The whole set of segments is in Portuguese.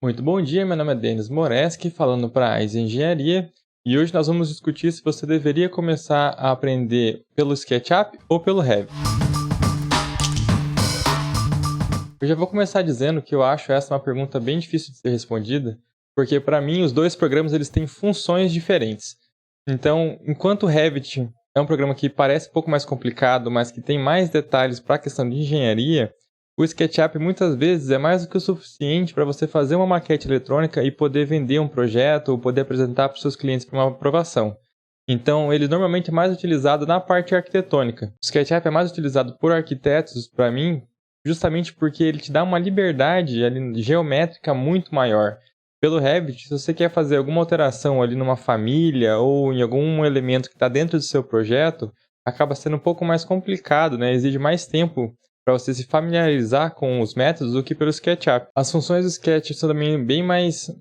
Muito bom dia, meu nome é Denis Moreski, falando para a AIS Engenharia, e hoje nós vamos discutir se você deveria começar a aprender pelo SketchUp ou pelo Revit. Eu já vou começar dizendo que eu acho essa uma pergunta bem difícil de ser respondida, porque para mim os dois programas eles têm funções diferentes. Então, enquanto o Revit é um programa que parece um pouco mais complicado, mas que tem mais detalhes para a questão de engenharia, o SketchUp muitas vezes é mais do que o suficiente para você fazer uma maquete eletrônica e poder vender um projeto ou poder apresentar para os seus clientes para uma aprovação. Então, ele normalmente é mais utilizado na parte arquitetônica. O SketchUp é mais utilizado por arquitetos, para mim, justamente porque ele te dá uma liberdade ali, geométrica muito maior. Pelo Revit, se você quer fazer alguma alteração ali numa família ou em algum elemento que está dentro do seu projeto, acaba sendo um pouco mais complicado, né? Exige mais tempo para você se familiarizar com os métodos do que pelo SketchUp. As funções do Sketch são também bem mais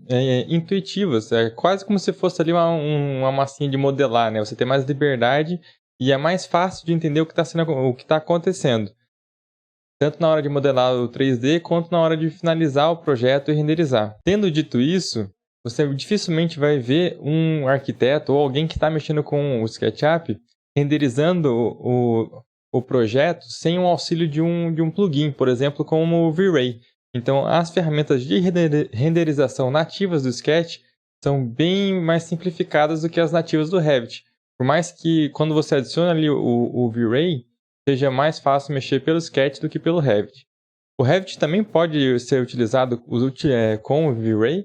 intuitivas, é quase como se fosse ali uma massinha de modelar, né? Você tem mais liberdade e é mais fácil de entender o que está acontecendo. Tanto na hora de modelar o 3D, quanto na hora de finalizar o projeto e renderizar. Tendo dito isso, você dificilmente vai ver um arquiteto ou alguém que está mexendo com o SketchUp renderizando o projeto sem o auxílio de um plugin, por exemplo, como o V-Ray. Então, as ferramentas de renderização nativas do Sketch são bem mais simplificadas do que as nativas do Revit. Por mais que, quando você adiciona ali o V-Ray, seja mais fácil mexer pelo Sketch do que pelo Revit. O Revit também pode ser utilizado com o V-Ray,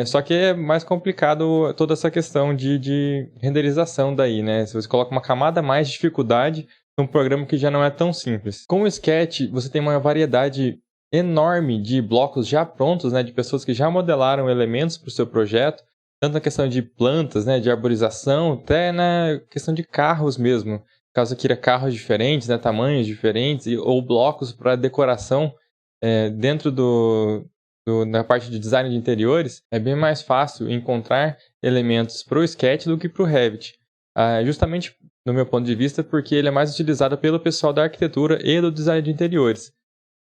só que é mais complicado toda essa questão de renderização daí, né? Se você coloca uma camada a mais de dificuldade num programa que já não é tão simples. Com o Sketch, você tem uma variedade enorme de blocos já prontos, né? De pessoas que já modelaram elementos para o seu projeto, tanto na questão de plantas, né? De arborização, até na questão de carros mesmo. Caso queira carros diferentes, né, tamanhos diferentes, ou blocos para decoração dentro na parte de design de interiores, é bem mais fácil encontrar elementos para o Sketch do que para o Revit. Justamente no meu ponto de vista, porque ele é mais utilizado pelo pessoal da arquitetura e do design de interiores.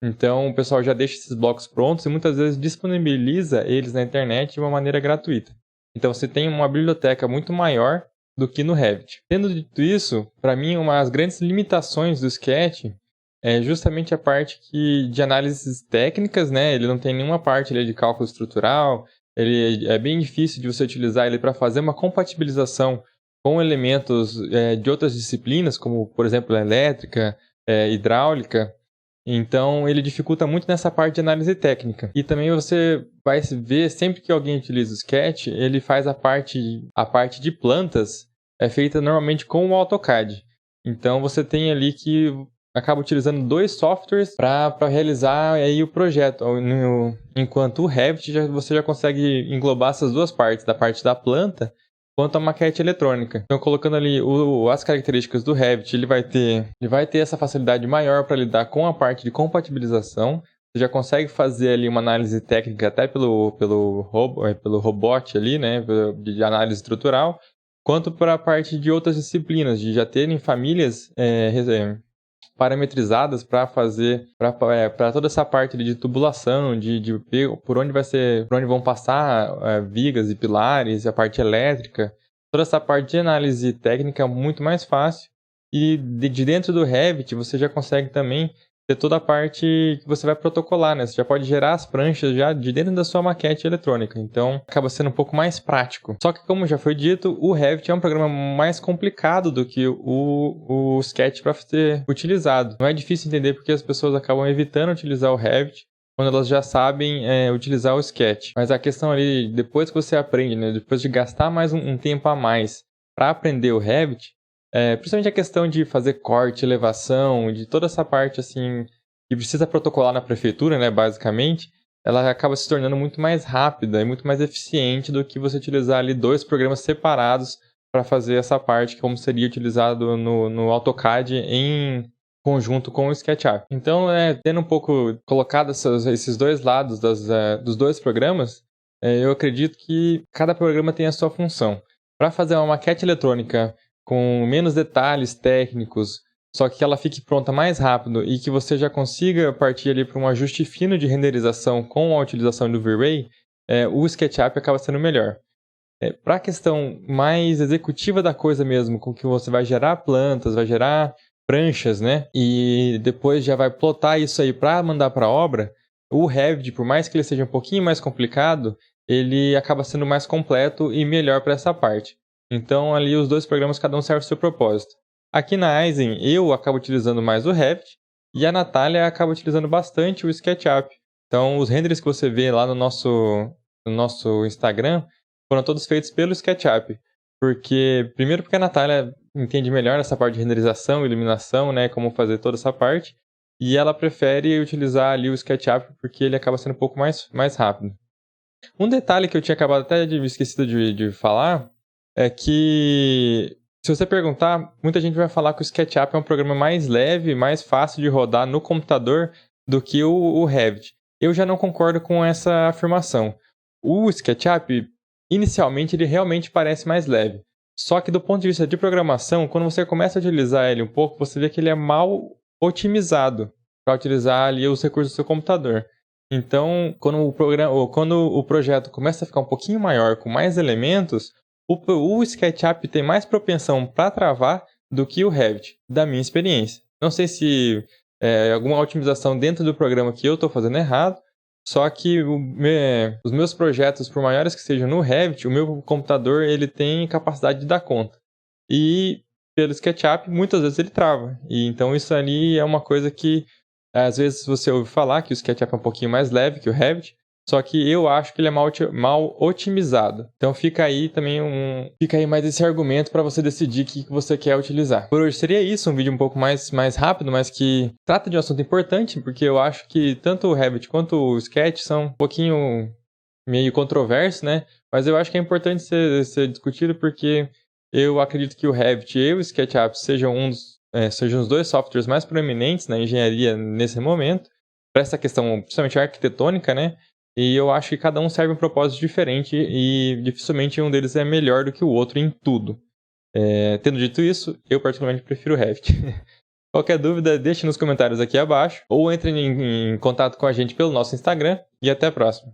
Então o pessoal já deixa esses blocos prontos e muitas vezes disponibiliza eles na internet de uma maneira gratuita. Então você tem uma biblioteca muito maior do que no Revit. Tendo dito isso, para mim, uma das grandes limitações do Sketch é justamente a parte de análises técnicas, né? Ele não tem nenhuma parte ali de cálculo estrutural, ele é bem difícil de você utilizar ele para fazer uma compatibilização com elementos de outras disciplinas, como, por exemplo, elétrica, hidráulica. Então, ele dificulta muito nessa parte de análise técnica. E também você vai ver, sempre que alguém utiliza o Sketch, ele faz a parte de plantas, é feita normalmente com o AutoCAD. Então, você tem ali que acaba utilizando dois softwares para realizar aí o projeto. Enquanto o Revit, você já consegue englobar essas duas partes, da parte da planta quanto a maquete eletrônica. Então, colocando ali as características do Revit, ele vai ter essa facilidade maior para lidar com a parte de compatibilização. Você já consegue fazer ali uma análise técnica até pelo robot ali, né, de análise estrutural, quanto para a parte de outras disciplinas, de já terem famílias parametrizadas para toda essa parte de tubulação, de por onde vão passar vigas e pilares, a parte elétrica, toda essa parte de análise técnica é muito mais fácil. E de dentro do Revit você já consegue também ter toda a parte que você vai protocolar, né? Você já pode gerar as pranchas já de dentro da sua maquete eletrônica. Então, acaba sendo um pouco mais prático. Só que, como já foi dito, o Revit é um programa mais complicado do que o Sketch para ser utilizado. Não é difícil entender porque as pessoas acabam evitando utilizar o Revit quando elas já sabem utilizar o Sketch. Mas a questão ali, depois que você aprende, né? Depois de gastar mais um tempo a mais para aprender o Revit, principalmente a questão de fazer corte, elevação, de toda essa parte assim que precisa protocolar na prefeitura, né, basicamente, ela acaba se tornando muito mais rápida e muito mais eficiente do que você utilizar ali dois programas separados para fazer essa parte, como seria utilizado no AutoCAD em conjunto com o SketchUp. Então, tendo um pouco colocado esses dois lados dos dois programas, eu acredito que cada programa tem a sua função. Para fazer uma maquete eletrônica com menos detalhes técnicos, só que ela fique pronta mais rápido e que você já consiga partir ali para um ajuste fino de renderização com a utilização do V-Ray, o SketchUp acaba sendo melhor. Para a questão mais executiva da coisa mesmo, com que você vai gerar plantas, vai gerar pranchas, né? E depois já vai plotar isso aí para mandar para a obra, o Revit, por mais que ele seja um pouquinho mais complicado, ele acaba sendo mais completo e melhor para essa parte. Então ali os dois programas, cada um serve o seu propósito. Aqui na Aizen eu acabo utilizando mais o Revit e a Natália acaba utilizando bastante o SketchUp. Então os renders que você vê lá no nosso Instagram foram todos feitos pelo SketchUp. Primeiro porque a Natália entende melhor essa parte de renderização, iluminação, né, como fazer toda essa parte. E ela prefere utilizar ali o SketchUp porque ele acaba sendo um pouco mais rápido. Um detalhe que eu tinha acabado até de esquecido de falar é que, se você perguntar, muita gente vai falar que o SketchUp é um programa mais leve, mais fácil de rodar no computador do que o Revit. Eu já não concordo com essa afirmação. O SketchUp, inicialmente, ele realmente parece mais leve. Só que do ponto de vista de programação, quando você começa a utilizar ele um pouco, você vê que ele é mal otimizado para utilizar ali os recursos do seu computador. Então, quando o projeto começa a ficar um pouquinho maior, com mais elementos, o SketchUp tem mais propensão para travar do que o Revit, da minha experiência. Não sei se alguma otimização dentro do programa que eu estou fazendo errado, só que os meus projetos, por maiores que sejam no Revit, o meu computador ele tem capacidade de dar conta. E pelo SketchUp, muitas vezes ele trava. E então isso ali é uma coisa que, às vezes você ouve falar que o SketchUp é um pouquinho mais leve que o Revit, só que eu acho que ele é mal otimizado. Então fica aí mais esse argumento para você decidir o que você quer utilizar. Por hoje seria isso, um vídeo um pouco mais rápido, mas que trata de um assunto importante, porque eu acho que tanto o Revit quanto o Sketch são um pouquinho meio controversos, né? Mas eu acho que é importante ser discutido porque eu acredito que o Revit e o SketchUp sejam os dois softwares mais proeminentes na engenharia nesse momento, para essa questão principalmente arquitetônica, né? E eu acho que cada um serve um propósito diferente e dificilmente um deles é melhor do que o outro em tudo. Tendo dito isso, eu particularmente prefiro o Revit. Qualquer dúvida, deixe nos comentários aqui abaixo ou entre em contato com a gente pelo nosso Instagram e até a próxima.